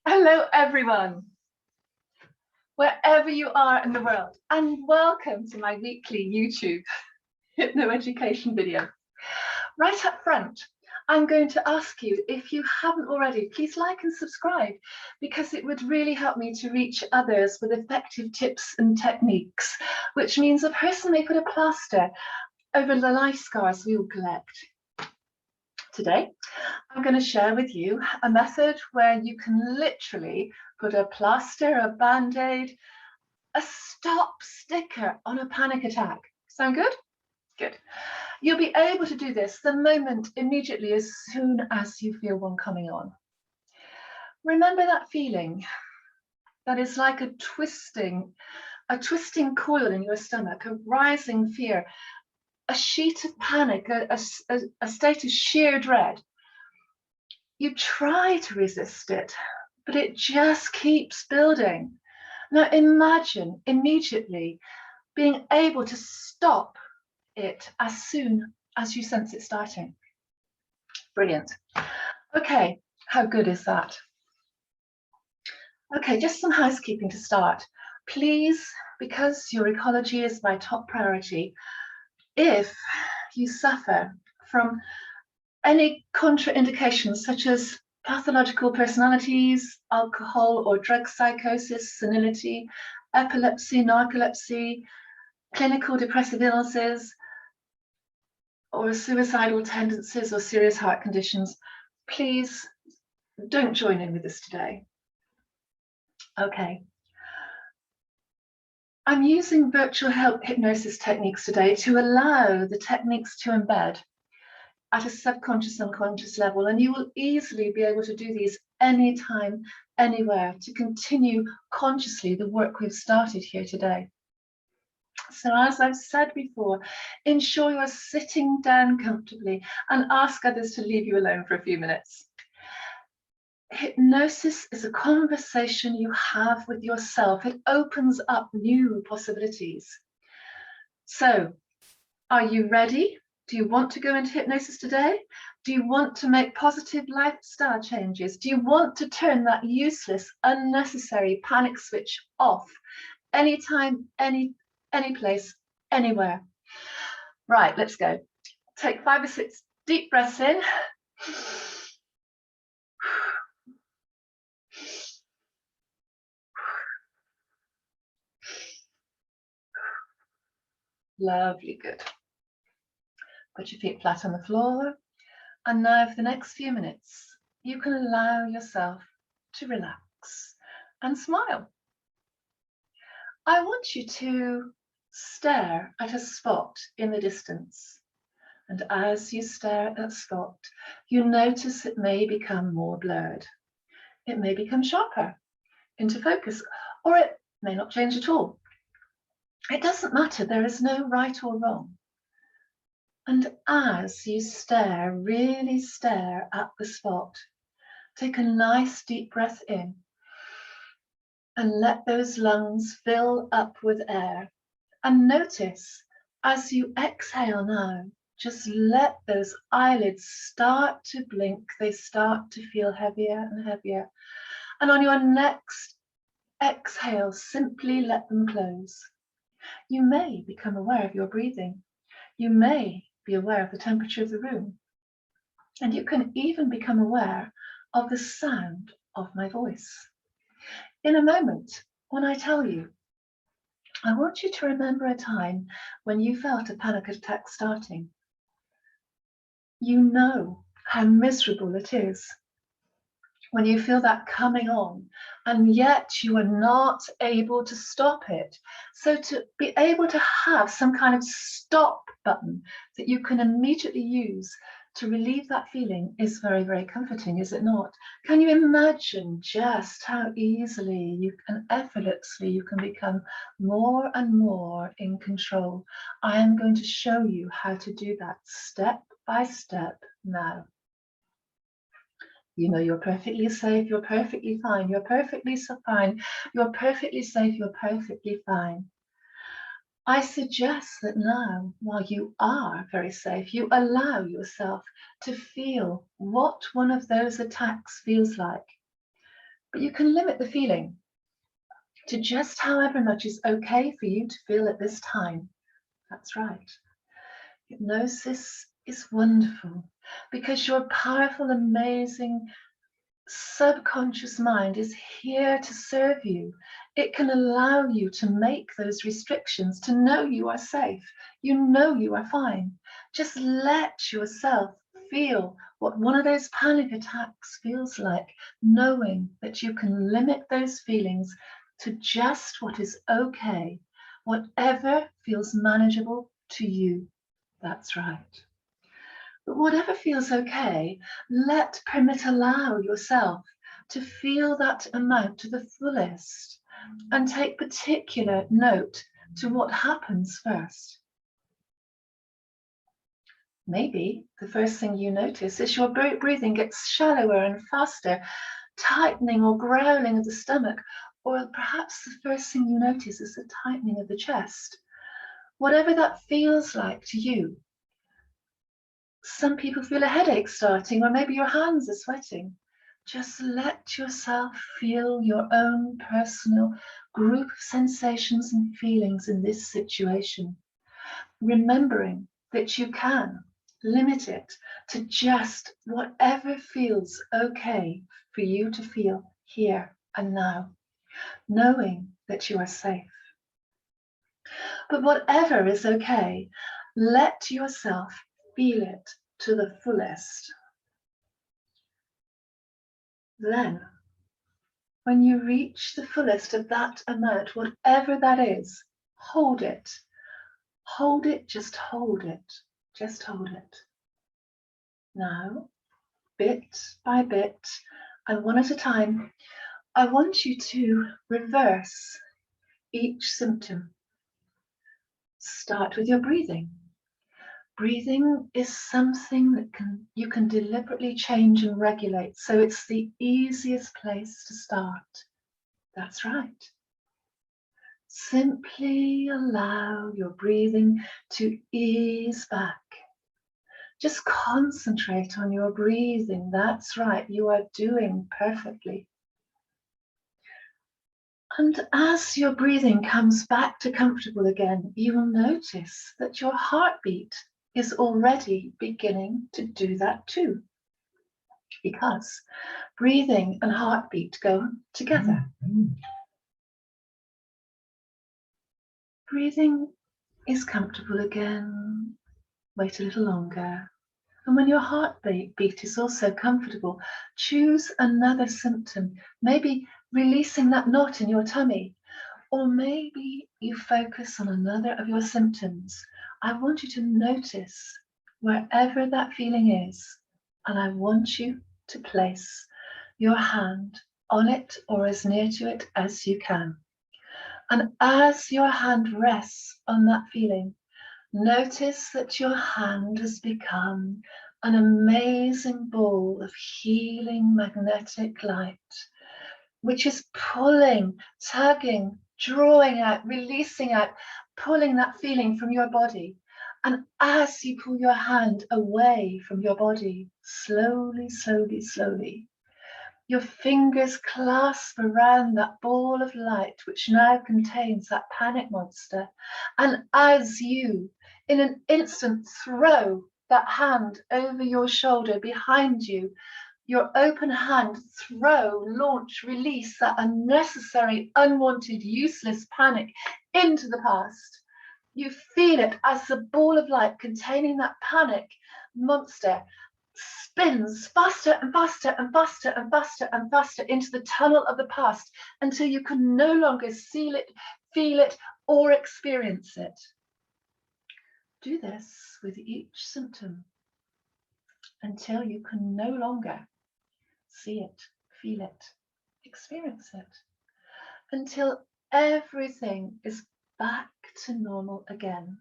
Hello everyone, wherever you are in the world, and welcome to my weekly YouTube hypno education video. Right up front, I'm going to ask you, if you haven't already, please like and subscribe, because it would really help me to reach others with effective tips and techniques, which means a person may put a plaster over the life scars we all collect. Today, I'm going to share with you a method where you can literally put a plaster, a band-aid, a stop sticker on a panic attack. Sound good? Good. You'll be able to do this the moment immediately as soon as you feel one coming on. Remember that feeling that is like a twisting coil in your stomach, a rising fear, a sheet of panic, a state of sheer dread. You try to resist it, but it just keeps building. Now imagine immediately being able to stop it as soon as you sense it starting. Brilliant. Okay, how good is that? Okay, just some housekeeping to start. Please, because your ecology is my top priority, if you suffer from any contraindications such as pathological personalities, alcohol or drug psychosis, senility, epilepsy, narcolepsy, clinical depressive illnesses, or suicidal tendencies or serious heart conditions, please don't join in with us today. Okay. I'm using virtual hypnosis techniques today to allow the techniques to embed at a subconscious, unconscious level, and you will easily be able to do these anytime, anywhere, to continue consciously the work we've started here today. So as I've said before, ensure you're sitting down comfortably and ask others to leave you alone for a few minutes. Hypnosis is a conversation you have with yourself. It opens up new possibilities. So, are you ready? Do you want to go into hypnosis today? Do you want to make positive lifestyle changes? Do you want to turn that useless, unnecessary panic switch off anytime, any place, anywhere? Right, let's go. Take 5 or 6 deep breaths in. Lovely, good. Put your feet flat on the floor. And now for the next few minutes, you can allow yourself to relax and smile. I want you to stare at a spot in the distance. And as you stare at that spot, you notice it may become more blurred. It may become sharper into focus, or it may not change at all. It doesn't matter, there is no right or wrong. And as you stare, really stare at the spot, take a nice deep breath in and let those lungs fill up with air. And notice as you exhale now, just let those eyelids start to blink. They start to feel heavier and heavier. And on your next exhale, simply let them close. You may become aware of your breathing. You may be aware of the temperature of the room. And you can even become aware of the sound of my voice. In a moment, when I tell you, I want you to remember a time when you felt a panic attack starting. You know how miserable it is when you feel that coming on, and yet you are not able to stop it. So to be able to have some kind of stop button that you can immediately use to relieve that feeling is very, very comforting, is it not? Can you imagine just how easily you can, effortlessly, you can become more and more in control? I am going to show you how to do that step by step now. You know you're perfectly safe, you're perfectly fine, you're perfectly fine, you're perfectly safe, you're perfectly fine. I suggest that now, while you are very safe, you allow yourself to feel what one of those attacks feels like. But you can limit the feeling to just however much is okay for you to feel at this time. That's right. Hypnosis is wonderful because your powerful, amazing subconscious mind is here to serve you. It can allow you to make those restrictions, to know you are safe. You know you are fine. Just let yourself feel what one of those panic attacks feels like, knowing that you can limit those feelings to just what is okay, whatever feels manageable to you. That's right. But whatever feels okay, allow yourself to feel that amount to the fullest and take particular note to what happens first. Maybe the first thing you notice is your breathing gets shallower and faster, tightening or growling of the stomach, or perhaps the first thing you notice is the tightening of the chest. Whatever that feels like to you. Some people feel a headache starting, or maybe your hands are sweating. Just let yourself feel your own personal group of sensations and feelings in this situation, remembering that you can limit it to just whatever feels okay for you to feel here and now, knowing that you are safe. But whatever is okay, let yourself feel it to the fullest. Then, when you reach the fullest of that amount, whatever that is, hold it. Hold it, just hold it. Just hold it. Now, bit by bit, and one at a time, I want you to reverse each symptom. Start with your breathing. Breathing is something that you can deliberately change and regulate, so it's the easiest place to start. That's right. Simply allow your breathing to ease back. Just concentrate on your breathing. That's right, you are doing perfectly. And as your breathing comes back to comfortable again, you will notice that your heartbeat is already beginning to do that too. Because breathing and heartbeat go together. Breathing is comfortable again. Wait a little longer. And when your heartbeat is also comfortable, choose another symptom, maybe releasing that knot in your tummy, or maybe you focus on another of your symptoms. I want you to notice wherever that feeling is, and I want you to place your hand on it or as near to it as you can. And as your hand rests on that feeling, notice that your hand has become an amazing ball of healing magnetic light, which is pulling, tugging, drawing out, releasing out, pulling that feeling from your body. And as you pull your hand away from your body, slowly, slowly, slowly, your fingers clasp around that ball of light, which now contains that panic monster. And as you, in an instant, throw that hand over your shoulder behind you, your open hand, launch, release that unnecessary, unwanted, useless panic into the past. You feel it as the ball of light containing that panic monster spins faster and faster and faster and faster and faster into the tunnel of the past until you can no longer see it, feel it, or experience it. Do this with each symptom until you can no longer see it, feel it, experience it, until everything is back to normal again.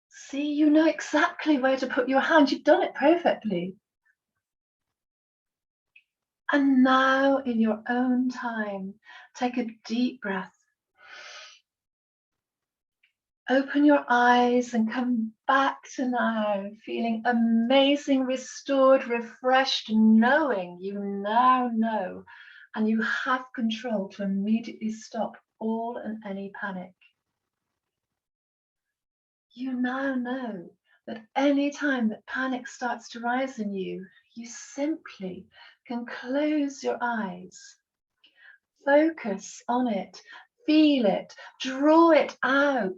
See, you know exactly where to put your hand. You've done it perfectly. And now, in your own time, take a deep breath. Open your eyes and come back to now, feeling amazing, restored, refreshed, knowing you now know, and you have control to immediately stop all and any panic. You now know that any time that panic starts to rise in you, you simply can close your eyes, focus on it, feel it, draw it out,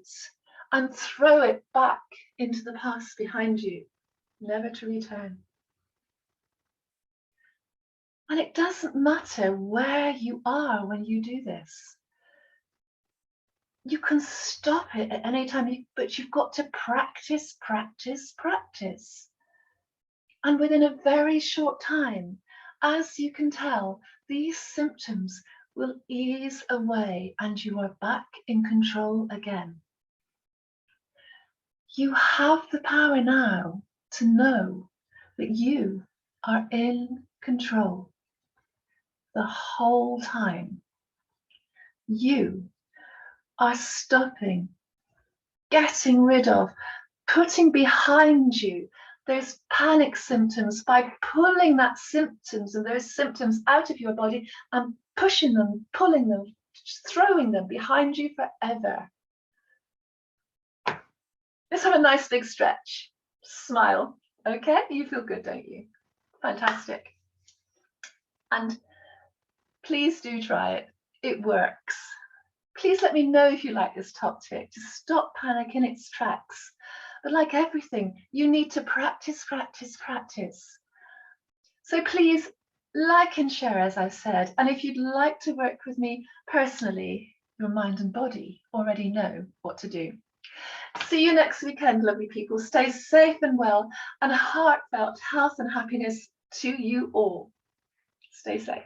and throw it back into the past behind you, never to return. And it doesn't matter where you are when you do this. You can stop it at any time, but you've got to practice, practice, practice. And within a very short time, as you can tell, these symptoms will ease away and you are back in control again. You have the power now to know that you are in control the whole time. You are stopping, getting rid of, putting behind you those panic symptoms by pulling that symptoms and those symptoms out of your body and pushing them, pulling them, throwing them behind you forever. Let's have a nice big stretch. Smile. Okay, you feel good, don't you? Fantastic. And please do try it. It works. Please let me know if you like this top tip to stop panic in its tracks. But like everything, you need to practice, practice, practice. So please like and share, as I said. And if you'd like to work with me personally, your mind and body already know what to do. See you next weekend, lovely people. Stay safe and well, and heartfelt health and happiness to you all. Stay safe.